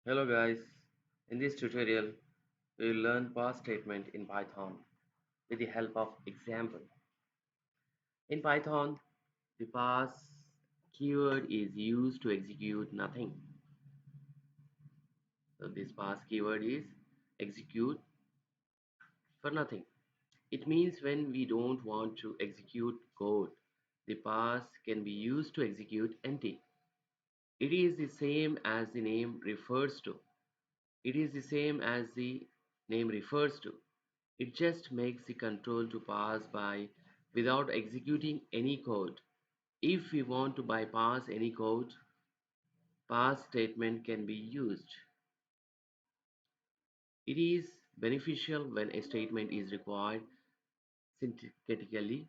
Hello guys, in this tutorial we will learn past statement in Python with the help of example. In Python, the pass keyword is used to execute nothing. So this pass keyword is execute for nothing. It means when we don't want to execute code, the pass can be used to execute empty. It is the same as the name refers to. It is the same as the name refers to. It just makes the control to pass by without executing any code. If we want to bypass any code, pass statement can be used. It is beneficial when a statement is required syntactically,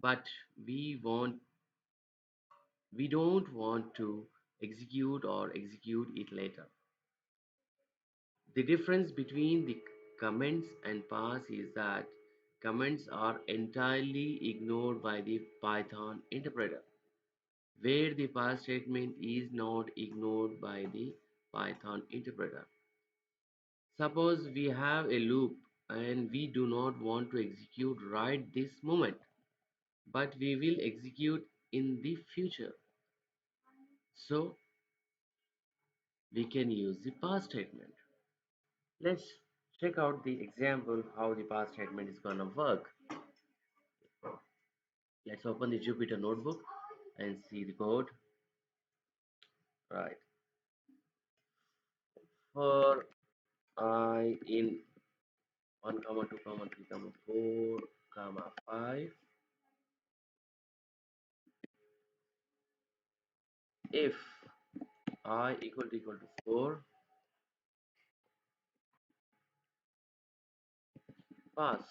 but we don't want to execute or execute it later. The difference between the comments and pass is that comments are entirely ignored by the Python interpreter, where the pass statement is not ignored by the Python interpreter. Suppose we have a loop and we do not want to execute right this moment, but we will execute in the future. So we can use the pass statement. Let's check out the example how the pass statement is gonna work. Let's open the Jupyter notebook and see the code. Right. For I in 1 comma 2 comma 3 comma 4 comma 5, if I equal to 4, pass.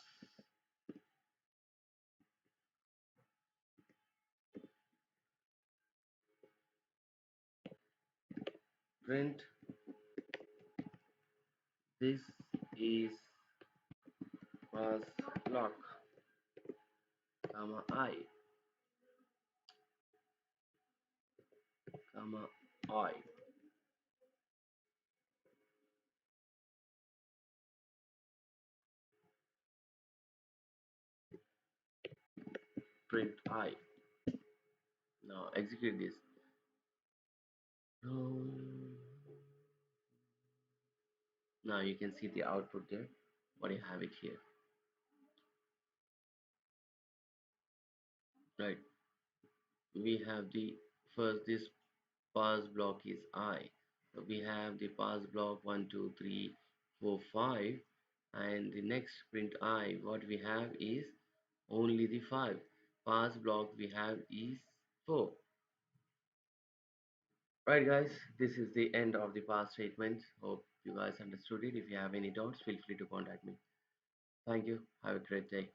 Print this is pass block comma I comma I. Print I. Now execute this. Now you can see the output there. What you have it here. Right. We have the first this pass block is I. So we have the pass block 1, 2, 3, 4, 5, and the next print I. What we have is only the 5. Pass block we have is 4. Right, guys, this is the end of the pass statement. Hope you guys understood it. If you have any doubts, feel free to contact me. Thank you. Have a great day.